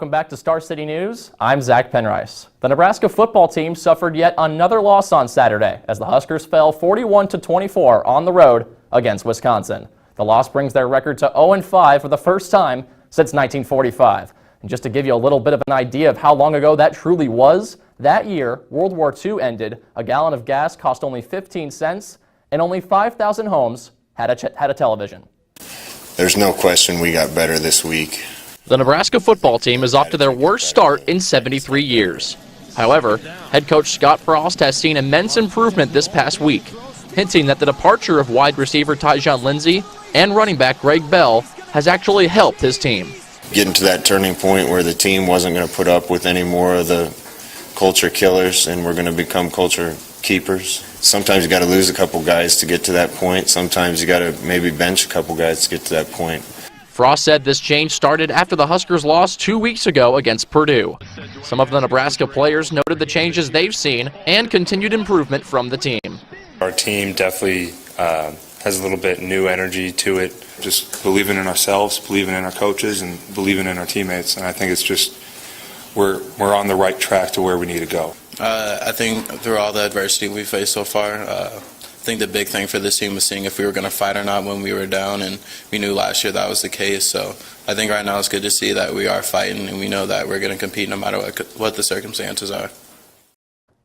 Welcome back to Star City News. I'm Zach Penrice. The Nebraska football team suffered yet another loss on Saturday as the Huskers fell 41-24 on the road against Wisconsin. The loss brings their record to 0-5 for the first time since 1945. And just to give you a little bit of an idea of how long ago that truly was, that year, World War II ended, a gallon of gas cost only 15 cents, and only 5,000 homes had a television. There's no question we got better this week. The Nebraska football team is off to their worst start in 73 years. However, head coach Scott Frost has seen immense improvement this past week, hinting that the departure of wide receiver Tyjon Lindsey and running back Greg Bell has actually helped his team. Getting to that turning point where the team wasn't going to put up with any more of the culture killers and we're going to become culture keepers. Sometimes you got to lose a couple guys to get to that point. Sometimes you got to maybe bench a couple guys to get to that point. Frost said this change started after the Huskers lost 2 weeks ago against Purdue. Some of the Nebraska players noted the changes they've seen and continued improvement from the team. Our team definitely has a little bit new energy to it. Just believing in ourselves, believing in our coaches, and believing in our teammates. And I think it's just we're on the right track to where we need to go. I think through all the adversity we faced so far, I think the big thing for this team was seeing if we were going to fight or not when we were down, and we knew last year that was the case. So I think right now it's good to see that we are fighting and we know that we're going to compete no matter what the circumstances are.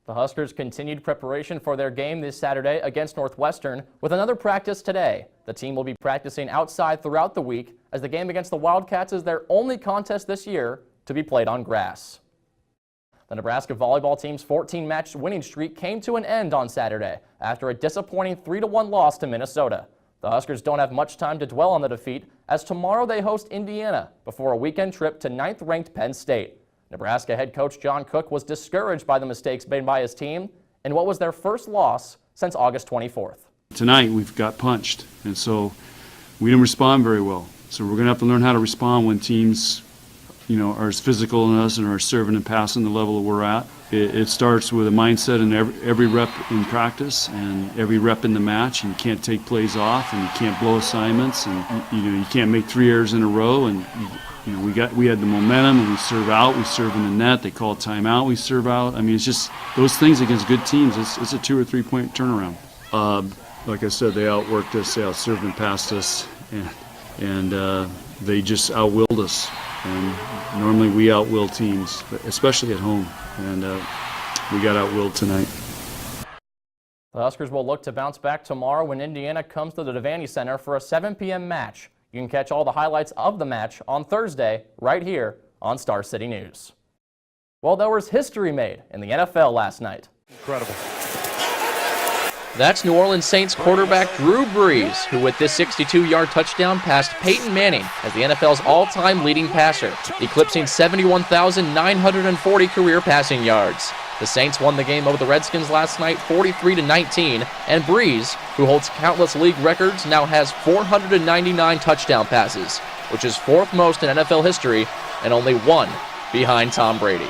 The Huskers continued preparation for their game this Saturday against Northwestern with another practice today. The team will be practicing outside throughout the week as the game against the Wildcats is their only contest this year to be played on grass. The Nebraska Volleyball team's 14-match winning streak came to an end on Saturday after a disappointing 3-1 loss to Minnesota. The Huskers don't have much time to dwell on the defeat as tomorrow they host Indiana before a weekend trip to 9th-ranked Penn State. Nebraska head coach John Cook was discouraged by the mistakes made by his team in what was their first loss since August 24th. Tonight we've got punched, and so we didn't respond very well. So we're going to have to learn how to respond when teams are as physical in us and are serving and passing the level that we're at. It starts with a mindset in every rep in practice and every rep in the match, and you can't take plays off and you can't blow assignments, and you can't make 3 errors in a row. And we had the momentum and we serve out, we serve in the net, they call timeout, we serve out. I mean, it's just those things against good teams. It's a 2 or 3 point turnaround. Like I said, they outworked us, they outserved and passed us, and they just outwilled us. And normally we outwill teams, especially at home, and we got outwilled tonight. The Huskers will look to bounce back tomorrow when Indiana comes to the Devaney Center for a 7 p.m. match. You can catch all the highlights of the match on Thursday right here on Star City News. Well, there was history made in the NFL last night. Incredible. That's New Orleans Saints quarterback Drew Brees, who with this 62-yard touchdown passed Peyton Manning as the NFL's all-time leading passer, eclipsing 71,940 career passing yards. The Saints won the game over the Redskins last night 43-19, and Brees, who holds countless league records, now has 499 touchdown passes, which is 4th most in NFL history and only 1 behind Tom Brady.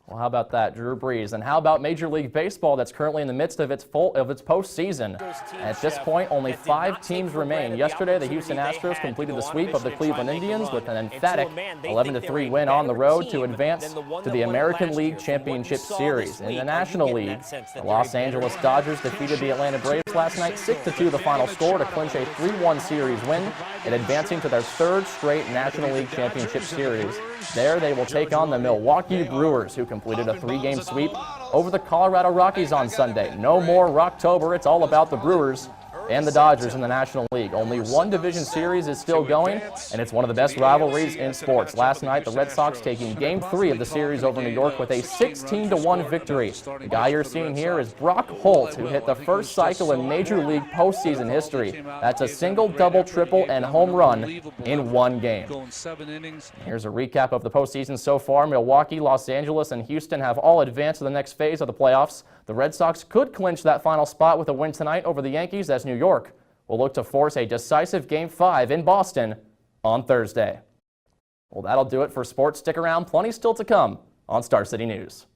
Well, how about that, Drew Brees? And how about Major League Baseball that's currently in the midst of its postseason? At this point, only 5 teams remain. Yesterday, the Houston Astros completed the sweep of the Cleveland Indians with an emphatic 11-3 win on the road to advance to the American League Championship Series. In the National League, the Los Angeles Dodgers defeated the Atlanta Braves last night 6-2 the final score to clinch a 3-1 series win and advancing to their 3rd straight National League Championship Series. There, they will take on the Milwaukee Brewers, who completed a 3-game sweep over the Colorado Rockies on Sunday. No more Rocktober. It's all about the Brewers and the Dodgers in the National League. Only one division series is still going, and it's one of the best rivalries in sports. Last night, the Red Sox taking Game 3 of the series over New York with a 16-1 victory. The guy you're seeing here is Brock Holt, who hit the first cycle in Major League postseason history. That's a single, double, triple, and home run in 1 game. Here's a recap of the postseason so far. Milwaukee, Los Angeles, and Houston have all advanced to the next phase of the playoffs. The Red Sox could clinch that final spot with a win tonight over the Yankees, as New York will look to force a decisive Game 5 in Boston on Thursday. Well, that'll do it for sports. Stick around. Plenty still to come on Star City News.